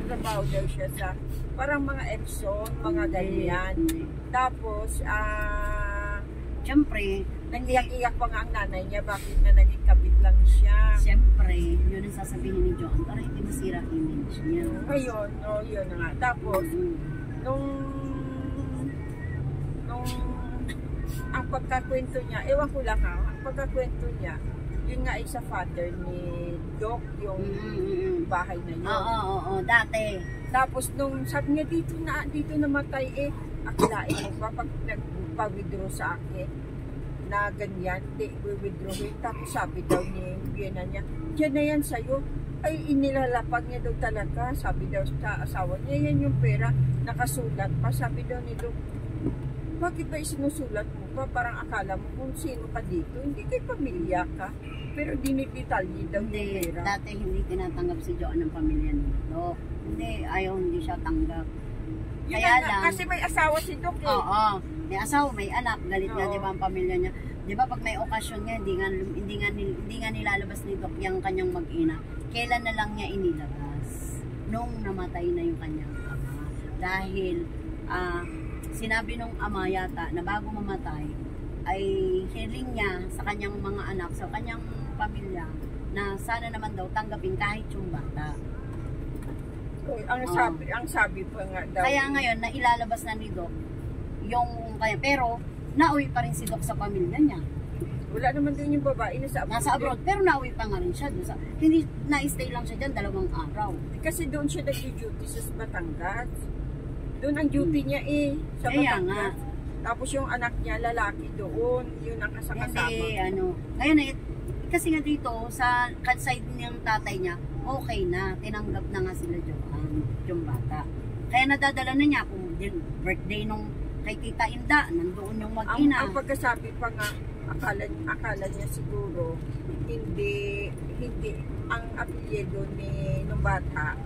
nagtatrabaho daw siya sa parang mga Epson, mga ganyan. Tapos, siyempre, nag-iyak-iyak pa nga ang nanay niya, bakit na naging kabit lang siya. Siyempre, yun ang sasabihin ni Joan, para hindi masira image niya. Ayun, yun na nga. Tapos, nung ang pagkakwento niya, ewan ko lang ha, ang pagkakwento niya, yun nga ay sa father ni Doc, yung bahay na yun. Oo, dati. Tapos nung sabi niya, dito namatay akilain mo pa pag nagpa-withdraw sa akin na ganyan, di withdrawin. Tapos sabi daw ni Biena niya, diyan na yan sa'yo. Ay, inilalapag niya daw talaga. Sabi daw sa asawa niya, yan yung pera, nakasulat pa. Sabi daw ni Doc, bakit ba isinusulat mo pa? Parang akala mo kung sino ka dito. Hindi kay pamilya ka. Pero dinidetalye daw yung pera. Dati hindi tinatanggap si Joan ng pamilya ni Doc. Hindi siya tanggap. Kaya lang. Kasi may asawa si Doc eh. Oo. May asawa, may anak. Galit nga di ba ang pamilya niya. Di ba pag may okasyon niya, hindi nga nilalabas ni Doc yung kanyang mag-ina. Kailan na lang niya inilabas? Nung namatay na yung kanyang ama. Dahil, sinabi nung ama yata na bago mamatay ay hiling niya sa kanyang mga anak, sa kanyang pamilya na sana naman daw tanggapin kahit yung bata. Ang sabi pa nga daw. Kaya ngayon na ilalabas na ni Doc yung kaya, pero nauwi pa rin si Doc sa pamilya niya. Wala naman din yung babae nasa abroad. Pero nauwi pa nga rin siya doon hindi na-stay lang siya diyan 2 araw. Kasi doon siya nag-duty sa Batangas. Doon ang duty niya sa Batangas. Tapos yung anak niya, lalaki doon. Yun ang kasama. Ngayon kasi nga dito, sa side niyang tatay niya, okay na. Tinanggap na nga sila yung bata. Kaya nadadala na niya kung birthday nung kay Tita Inda, nandoon yung mag-ina. Ang pagkasabi pa nga, akala niya siguro, hindi, ang apelyido nung bata,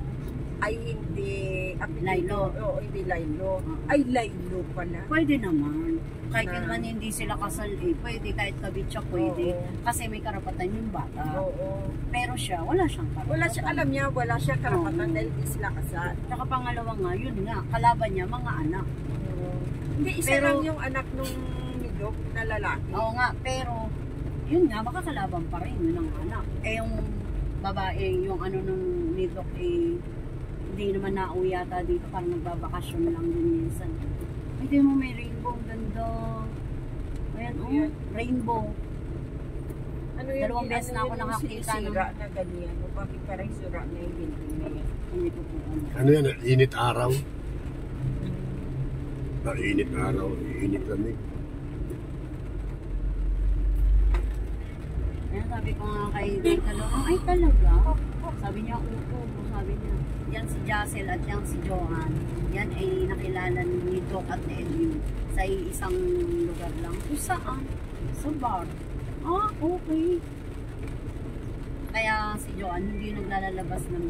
ay hindi Lailo. Oo, hindi Lailo. Ay, Lailo pala. Pwede naman. Kahit naman hindi sila kasal pwede. Kahit kabit siya, pwede. Kasi may karapatan yung bata. Oo. Pero siya, wala siyang karapatan. Alam niya, wala siya karapatan dahil hindi sila kasal. Tsaka pangalawa nga, yun nga, kalaban niya, mga anak. Hindi, isa lang yung anak nung Doc na lalaki. Oo nga, pero yun nga, makakalaban pa rin yun ang anak. Yung babae, yung nung ni Doc hindi naman nauwi yata dito, parang nagbabakasyon lang din minsan. Ay, di mo may rainbow, ang ganda. Ayan, rainbow. Dalawang beses na ako nakakita ng sira na ganyan. Bakit parang sira na yung building na yan? Hindi ko po ano yan, init araw? Init araw, init lamig. Ayan, sabi ko nga kay Tita Loro, ay talaga? Sabi niya, sabi niya. Yan si Jacel at yan si Johan. Yan ay nakilala ni Doc at ni Edwin sa isang lugar lang. Kung saan? Sa bar. Okay. Kaya si Johan hindi naglalabas ng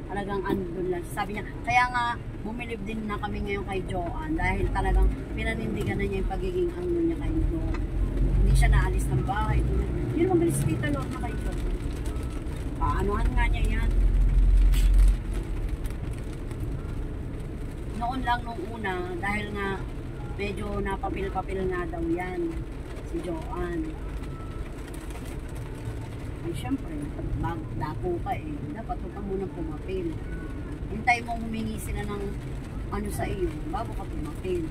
talagang andun lang. Sabi niya, kaya nga bumilib din na kami ngayon kay Johan dahil talagang pinanindigan na niya yung pagiging andun niya kay Doc. Hindi siya naalis ng bahay. Hindi naman galis si Tita Lord na kay Doc. Paanohan nga niya yan. Noon lang nung una, dahil nga medyo napapil-papil nga daw yan si Joan. Ay syempre, dako ka dapat huwag ka munang pumapil. Hintay mong humingi sila ng sa iyo, bago ka pumapil.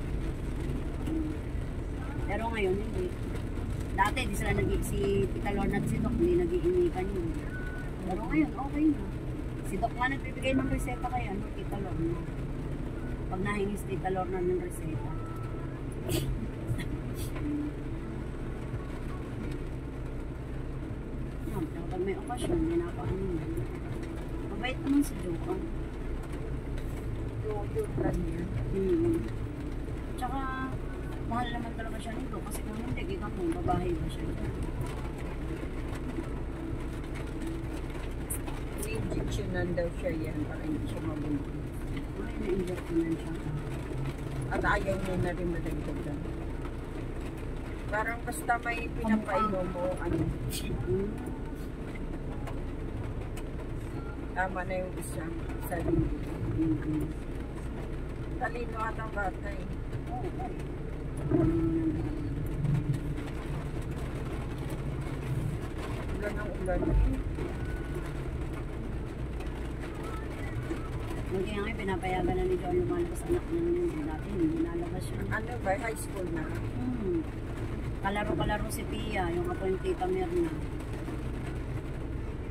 Pero ngayon, hindi. Dati, di sila si Tita Lorna at si Doc, hindi nag-iinikan yun. Pero ngayon, okay na. Si Doc nga nagbibigay ng reseta kay Tita Lorna. Pag nahingi si Tita Lorna ng reseta. Pag may okasyon, may napaano na. Mabait naman si Joan. Yung plan niya. Tsaka, mahal naman talaga siya nito. Kasi kung hindi, kita mo, babae ba siya? Na-injectionan daw siya yan para hindi siya mabuntis. Na-injectionan siya. At ayaw niya na rin madagdagan. Parang basta may pinapainom mo, Tama na yung isa linggo. Mm-mm. Talino at ang bata eh. Oo. Ulan ang ulan. Hindi nga ngayon, pinapayagan na ni John lumalabas anak niya yun. Dati hindi nalabas yun. Ano ba? High school na. Kalaro-kalaro si Pia, yung apo yung tita Mirna.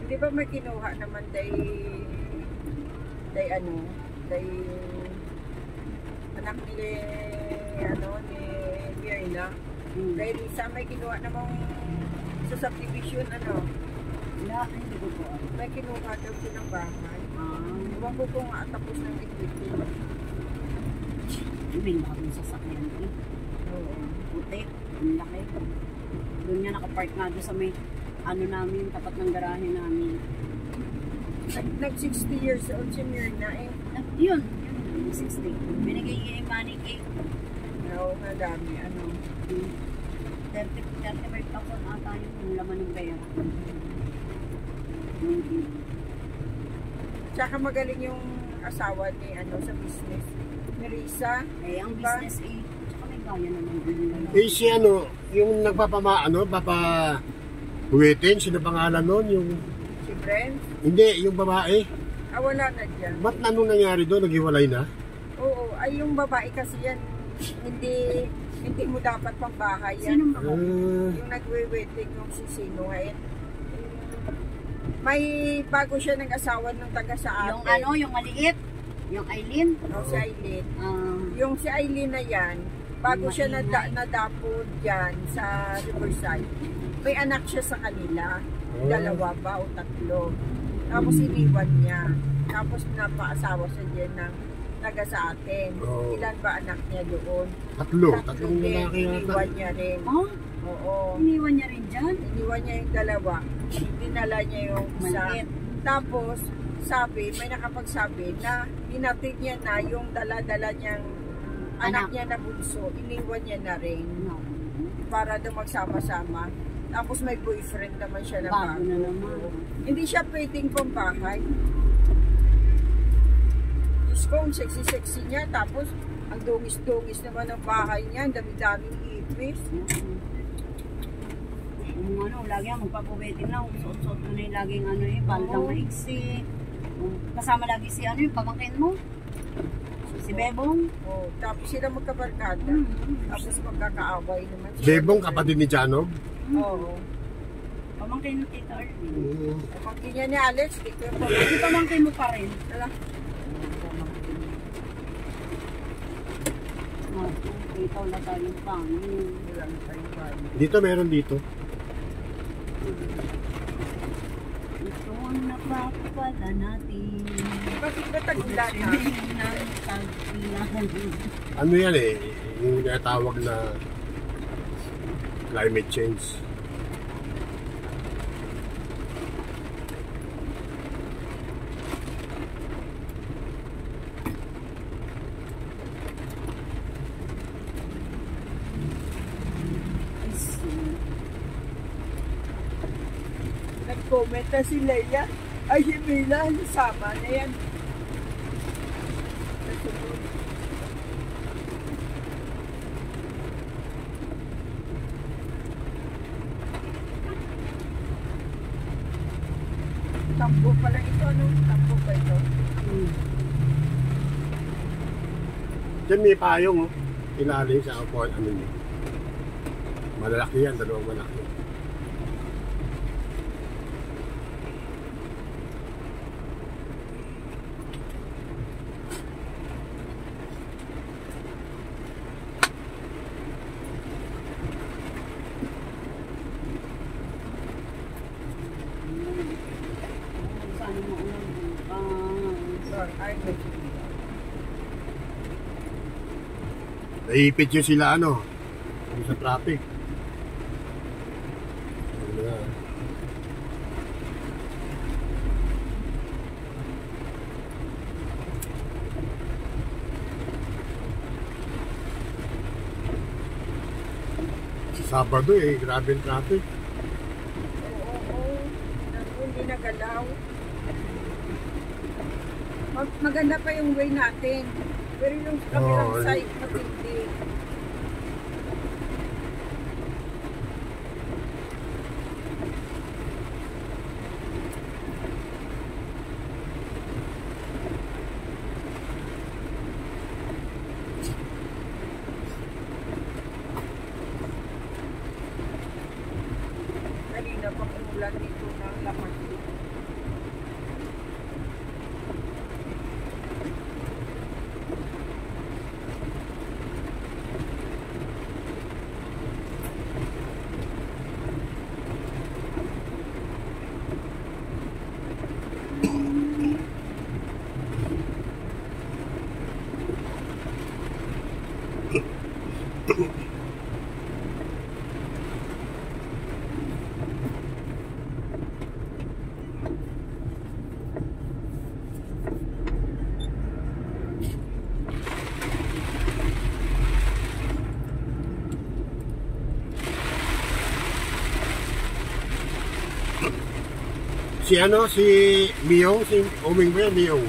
Hindi ba may kinuha naman day anak ni Mirna. Day Risa may kinuha namang sa subdivision Wala, hindi ko po. may kinuha daw silang bahay. Iwan ko kung tapos ng equity. May makabing sasakyan ko. Oo. Puti, ang laki. Doon niya nakapark nga doon sa may namin, tapat ng garahe namin. Nag 60 years old si Mirna eh. Yun, 60. Binigay niya yung money cake. Oo, madami. 35,000 ata yung laman ng pera. Tsaka magaling yung asawa ni sa business. Ni Risa. Ang Diba? business tsaka may gaya naman din. Si yung huwitin, sino pangalan nun? Yung, Si Brent. hindi, yung babae. Wala na dyan. Ba't anong nangyari doon? Naghiwalay na? Oo, ay yung babae kasi yan, hindi mo dapat pang bahay yan. Sinong babae? Yung nagwe-wedding yung si Sino ngayon. May bago siya ng asawa ng taga sa atin. Yung maliit? Yung Aileen? Si Aileen. Ah, Yung si Aileen na yan, bago siya Maingay. nadapod dyan sa Riverside, may anak siya sa kanila. Dalawa ba o tatlo. Tapos iniwan niya. Tapos napaasawa siya dyan ng taga sa atin. Oo. Ilan ba anak niya doon? Tatlong din. lalaki yata. Iniwan niya rin. Oo. iniwan niya rin dyan? Iniwan niya yung dalawa. Dinala niya yung isa. Maliit. Tapos, may nakapagsabi na hinatid niya na yung dala-dala niyang anak niya na bunso. Iniwan niya na rin. No. Para daw magsama-sama. Tapos may boyfriend naman siya na Bago na naman. Hindi siya pwedeng pambahay. Diyos ko, ang sexy-sexy niya. Tapos, ang dungis-dungis naman ng bahay niya. Ang dami-daming ipis. Lagi ang magpapawedding lang. Suot-suot mo na yung laging baldang maiksi. Kasama lagi si yung pamangkin mo. Si Bebong. Tapos sila magkabarkada. Tapos magkakaaway naman. Bebong, kapatid ni Janog? Oo. Pamangkin ng Tita Arlene. Pamangkin niya ni Alex, dito yung Hindi pamangkin mo pa rin. Ala. Kita wala tayong pangin. Dito, meron dito. Ito ang napapala natin. Bakit ba tag-ulan na? Ano yan yung tinatawag na climate change. Nag-comment na si Leia. Ay, si Mila, sama na yan. Tampo pala ito, no? Tampo ba ito? Diyan may payong, ilalim sa niya. Malalaki yan, dalawang malaki. Naipit yun sila yung sa traffic. Sabado grabe yung traffic. Oo. Hindi nagalaw. maganda pa yung way natin. Pero yung kabilang Oo. side, matindi. Kanina pang umulan dito ng lakas. Si ano, si Miyong, si Oming ba yan, Miyong?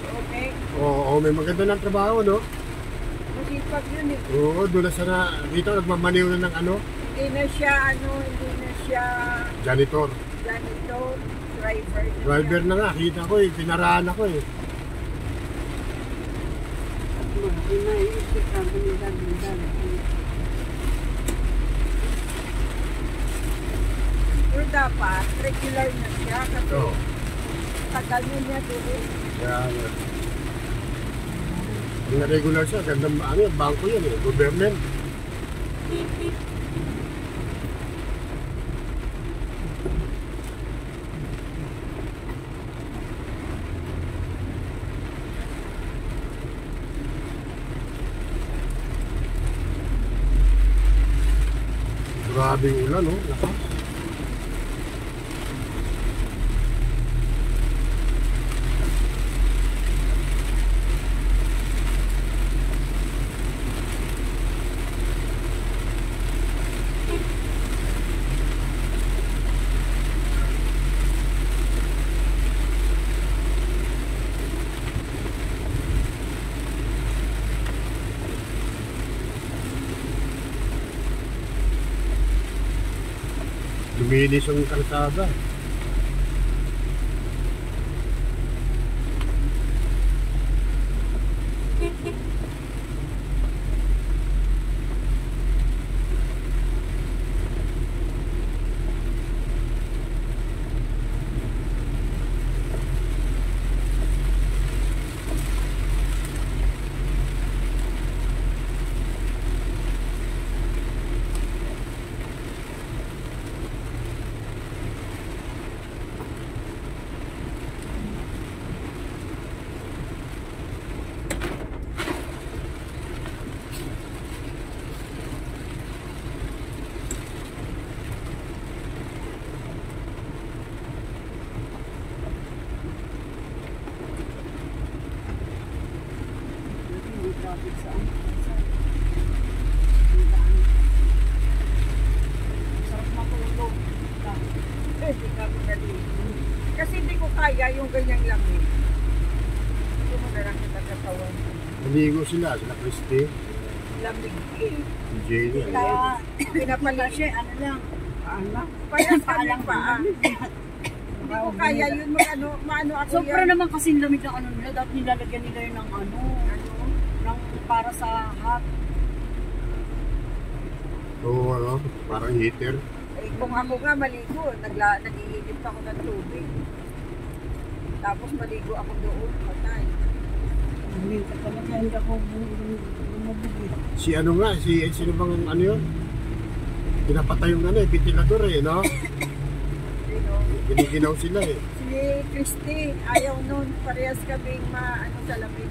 Okay? Oo, Oming, maganda ng trabaho, no? Masipag yun eh. Oo, doon na sana, dito nagmamaniw na ng ano, Hindi na siya janitor. janitor, driver. na Driver siya. na nga, kita ko eh, pinarahan ako eh. Pero dapat, regular na siya kasi Oo. tagal na niya doon. Kaya, yung regular siya, ganda, ano yung bangko yan eh, government. Grabing ulan, no? Lakas. Luminis yung kalsada. Sarap matulog. Hindi kami naligo. Kasi hindi ko kaya yung ganyang lamig. Hindi mo na lang kita katawan. Naligo sila Christy, Lamig eh. si Jay. Kaya, Pinapalit kasi ano lang, Payas kami Paalang pa. Hindi ko kaya yun maano ako sobra yan. naman kasi lamig ng ano nila, dapat nilalagyan nila yun ng ano, ng para sa hot. Oo, ano, parang heater. Eh, kung ako nga maligo, nag-iinit ako ng tubig. Tapos maligo ako doon, patay. Si ano nga, sino bang ano yun? Pinapatay yung ano eh, ventilador eh, no? You know? Giniginaw sila eh. Si Christy, ayaw nun. Parehas kaming sa lamig.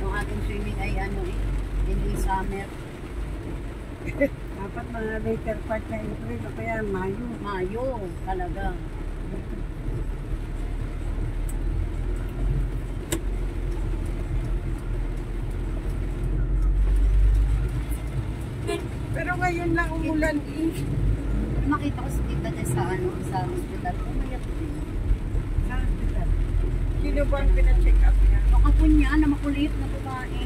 Yung ating swimming ay ano eh, hindi summer, Dapat mga later part na April o kaya Mayo. Mayo talaga. Pero ngayon lang umulan eh. Makita ko si Tita Jess sa hospital. Umayak din. Sa hospital. Sino ba ang pina-check up niya? Yung apo niya na makulit na babae.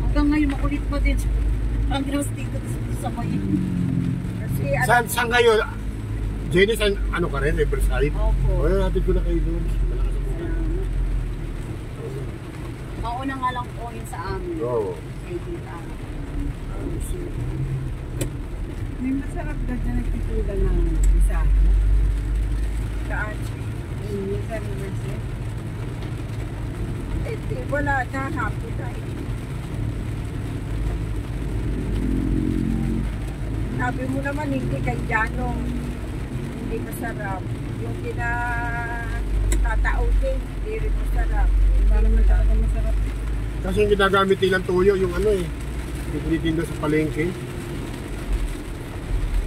Hanggang ngayon makulit pa din siya. Ang gross dito sa bayan. Kasi Saan kayo? Jenny, ano ka rin? Riverside? Opo. O, natin ko na kayo doon. Malakas ang buhay. Mauna nga lang po yun sa amin. Oo. Kay Tita. May masarap na dyan nagtitulan ng isa. saan? Yung sa Riverside. Wala na, happy na eh. Sabi mo naman, hindi kay Janong. Hindi masarap. Yung kinatataotin, hindi rin masarap. Hindi naman talaga masarap. Kasi yung ginagamit nilang tuyo, yung ano eh. Yung tinitinda sa palengke.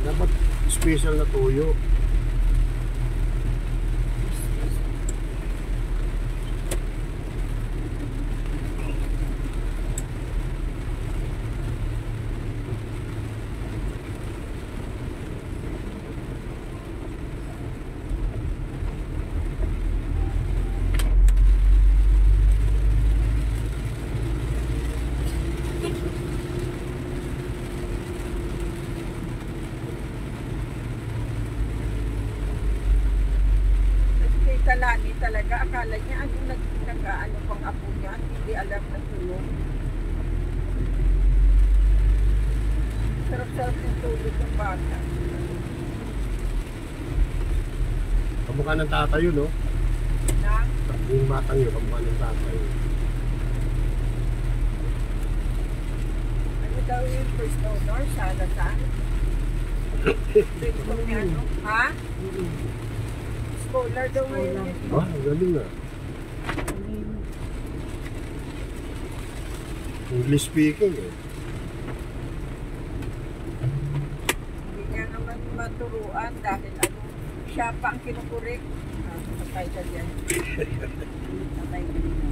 Dapat special na tuyo. Kalani talaga, akala niya ano nag-ano pang apo niya, hindi alam na tulog. Sarap-sarap ng tulog ng bata. Kamukha ng tatay yun, no? Na, Yung batang yun, kamukha ng tatay. ano daw yung first owner, sana saan? Ano? Ha? Scholar daw ngayon yun. Ah, ang galing ah. English speaking eh. Hindi niya naman maturuan dahil ano, siya pa ang kinukurik. Patay ka dyan. Patay ka din.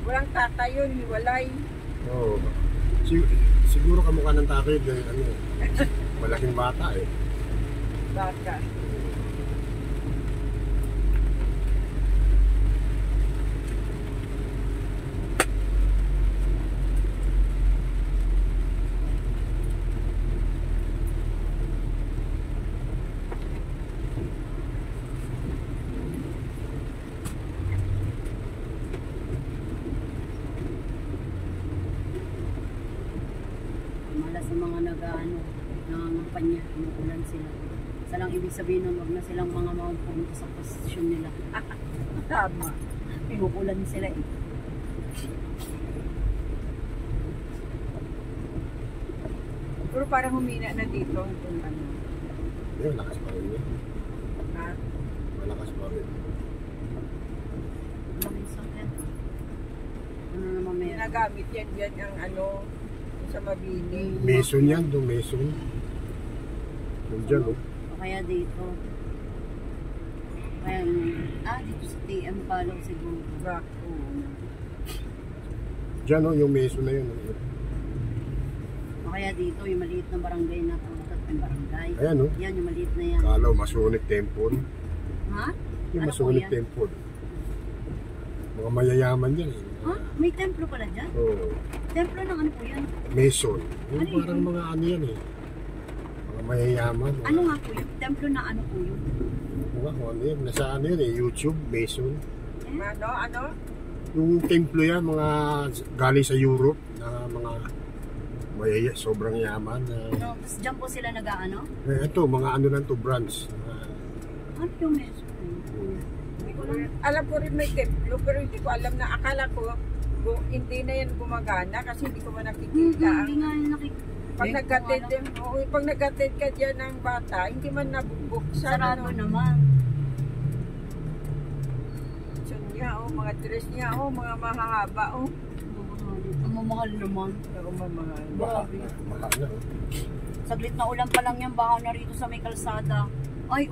Walang tatay yun, hiwalay. Oo. Siguro kamukha ng tatay dahil ano, malaking bata eh. Baka. Mala sa mga nag-ano, nangangampanya, inuulan sila. Sa lang ibig sabihin nun, huwag na silang mga pumunta sa posisyon nila. Tama. Inuulan sila eh. Pero parang humina na dito yung ano. Yun, malakas pa rin yun. Ha? Malakas pa rin. Maraming sakit. Ano naman meron? Ginagamit yan ang ano, sa Mabini. Mason yan, doon Mason. Doon dyan, oh. O kaya dito. Kaya, dito sa TM Palaw siguro. Bako. Dyan, oh, yung Mason na yun. O kaya dito, yung maliit na barangay na pumuntat ng barangay. Ayan, oh. Yan, yung maliit na yan. Kalaw, Masonic Temple. Ha? Yung Ano Masonic po yan? Temple. Mga mayayaman yan eh. Ha? May templo pala dyan? Oo. Templo ng ano po yan? Mason. Yung Ano parang yun? mga ano yan eh. Mga mayayaman. Ano nga po yun? Templo na ano po yun? Mga kung ano yun. Nasa ano yun eh. YouTube, Mason. Ano? Yung templo yan, mga galing sa Europe na mga sobrang yaman. No, tapos dyan po sila nag-ano? Ito, mga ano lang to, branch. Ano yung meso? Hindi ko lang, alam ko rin may templo, pero hindi ko alam na akala ko hindi na yan gumagana kasi hindi ko man nakikita. Hindi nga yung nakikita. Pag nag-attend ka dyan ng bata, hindi man nabubuksan. Sarado ano. naman. Yun niya, mga dress niya, mga mahahaba, Ang mamahal naman. Pero mamahal. Baka na. Saglit na ulan pa lang yan, bahaw na rito sa may kalsada. Ay,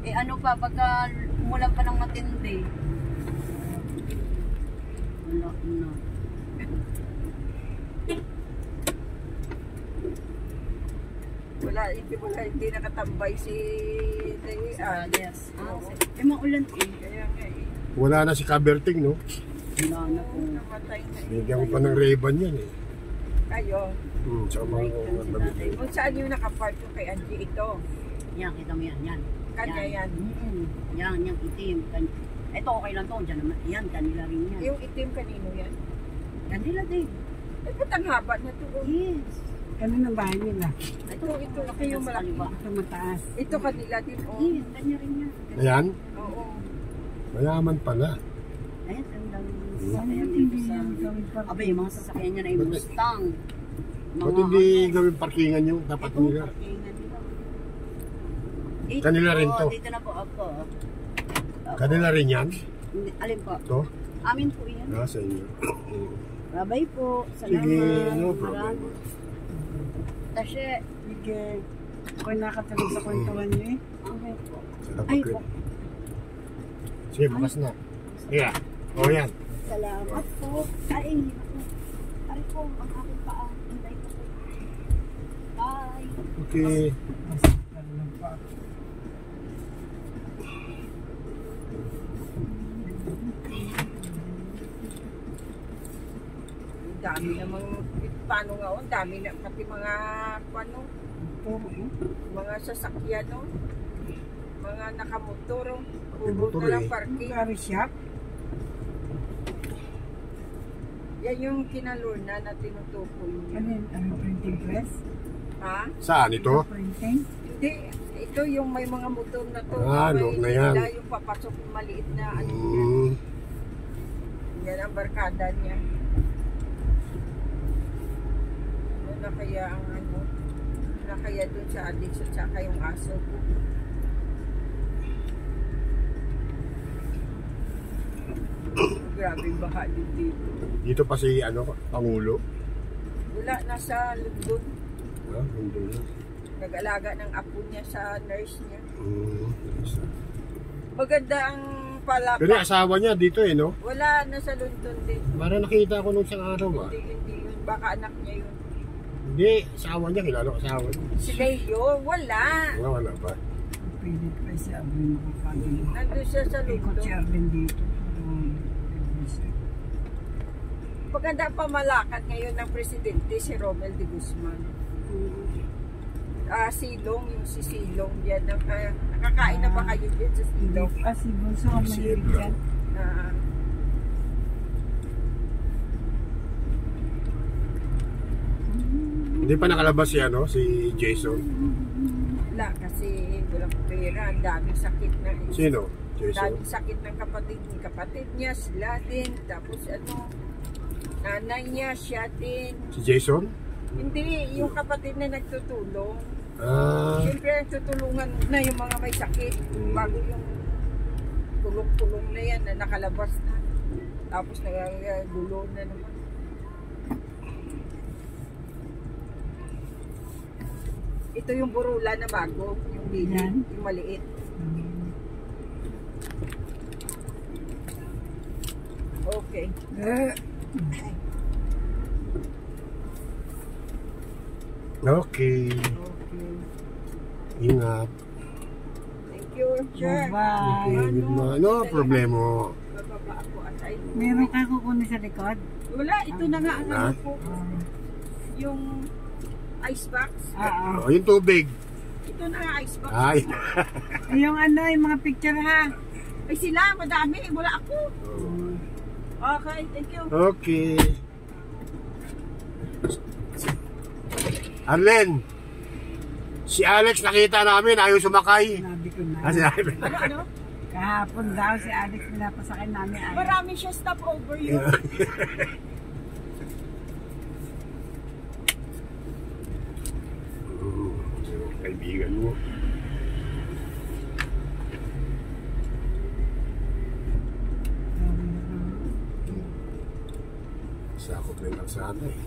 Eh ano pa, pagka umulan pa ng matindi. Wala na. Hindi nakatambay si Yes. Eh maulan eh. Kaya nga eh. Wala na si Caberting, no? Wala na po. Namatay na eh. Bigyan ko pa ng Ray-Ban yan eh. Kayo. Tsaka mga damit. Kung saan yung nakapark yung kay Angie ito? Yan, kita mo yan. Yan. Kanya yan. Yan, yung itim. Ito okay lang to. Diyan naman. Yan, kanila rin yan. Yung itim kanino yan? Kanila din. Eh, ba't ang haba na to? Yes. Ano ng bahay nila? Ito laki yung malaki. Ito mataas. Ito kanila din, oh. Yes, kanya rin yan. Ayan, Oo. mayaman pala. Ayan, ang dami. Ano Ayan, hindi dito sa... yan gawin pa? Abay, yung mga sasakyan niya na yung Mustang. Ba't hindi gawing parkingan yung dapat Ito, nila? parkingan nila. Kanila rin to. Dito na po ako. Kanila rin yan? Hindi, alin po? To? Amin po yan. Nasa inyo. Babay po. Salamat. Sige, no problem. Maraming. Tashe. Sige. Ako'y nakatulog sa kwentuhan niyo eh. Okay po. Sarap Ay ako. po. Sige, bukas na. Yeah. O yan. Salamat po. Ay, ako. Ay po, ang aking paa. Hintay ko po. Bye. Okay. Masaktan lang pa ako. Ang dami namang, paano nga, ang dami na, pati mga, paano, Puro eh. mga sasakyan, no? Mga nakamotor, oh. May Puro motor na lang eh. parking. Gary shop. Yan yung kinalurna na tinutukoy niya. Ano yun? Ano printing press? Ha? Saan ito? Printing? Hindi. Ito yung may mga motor na to. Ah, may loob na yan. nila yung papasok yung maliit na ano niya. Yan ang barkada niya. Ano na kaya ang ano? Na kaya dun sa adik at saka yung aso ko. Grabe baha din dito. Dito pa si ano, Pangulo. Wala, nasa London. Ha? Hindi na. Nag-alaga ng apo niya sa nurse niya. Yes. Maganda ang palapa. Pero yung asawa niya dito eh, no? Wala, nasa London din. Para nakita ko nung isang araw ah. Hindi yun. Baka anak niya yun. Hindi, asawa niya, kilala ko asawa niya. Si Leo, wala. Wala ba? Pwede press siya. Abay makapagin. Nandun siya sa Ikot London. siya din dito. Maganda pa malakad ngayon ng presidente, si Romel de Guzman. Silong, yung si Silong yan. Nakakain na ba kayo dyan sa Silong? Si Bunso ang mahilig dyan. Hindi pa nakalabas si ano, si Jason. Wala, kasi walang pera. Ang daming sakit na. Sino? Jason? Daming sakit ng kapatid niya, sila din. Tapos ano, nanay niya, siya din. Si Jason? Hindi, yung kapatid na nagtutulong. Ah, Siyempre, tutulungan na yung mga may sakit. Bago yung tulong-tulong na yan na nakalabas na. Tapos nagagulo na naman. Ito yung burula na bago, yung bili, Yan. yung maliit. Okay. okay. Okay. Ingat. Thank you, sir. Bye-bye. Okay, good morning. No problemo. Bababa ako at ay. Meron ka kukunin sa likod? Wala, ito na nga ang Ha? ano ko. Yung ice box. Oo. Oh, yung tubig. Ito na nga ice box. Ay. Yung ano, yung mga picture ha. Ay sila, madami. Wala ako. Okay, thank you. Okay. Arlen, si Alex nakita namin, ayaw sumakay. Sinabi ko na. Sinabi. Ano? Kahapon daw si Alex pinapasakay namin. Ayaw. Marami siya stop over you. Kaibigan mo. Sakop na lang sana eh.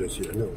Yan si ano.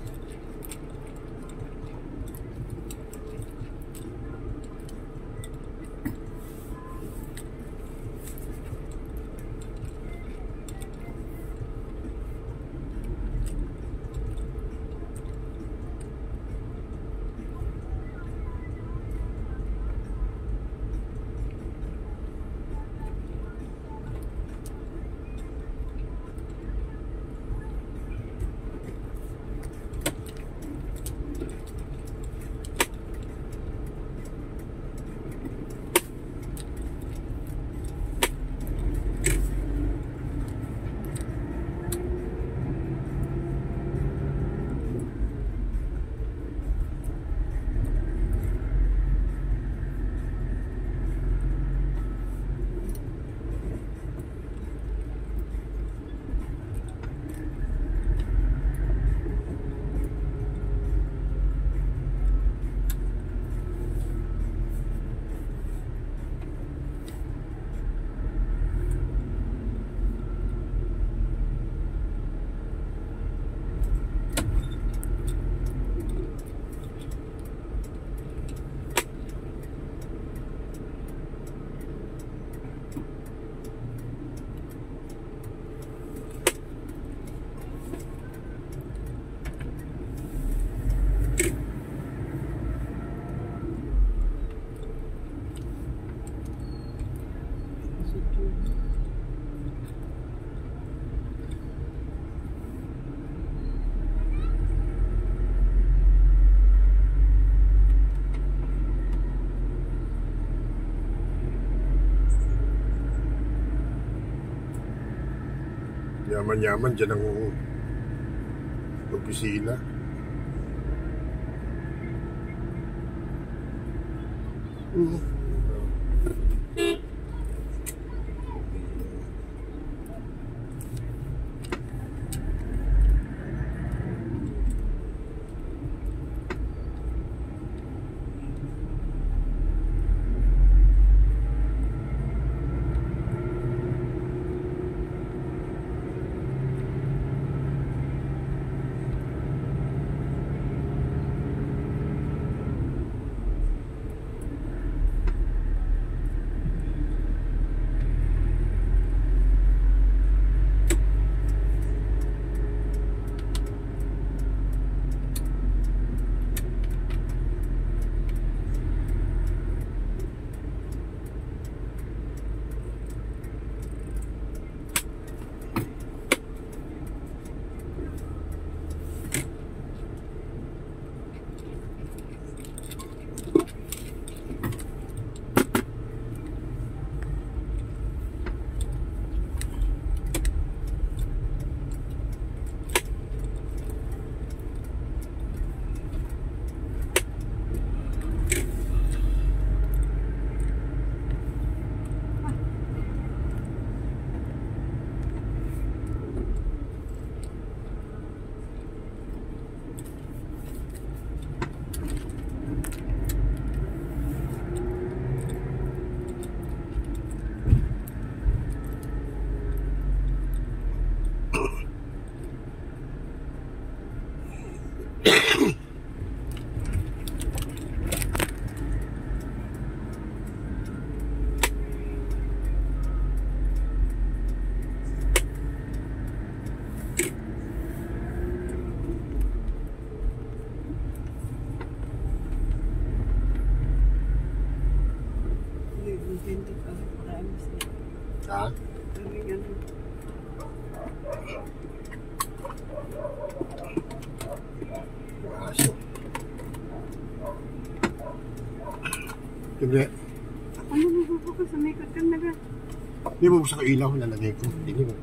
Yaman-yaman dyan ang opisina. Ha? Aso. Hindi. Ano mo ko sa may katkan na ga? Hindi mo sa ilaw nalagay ko. Hindi mo.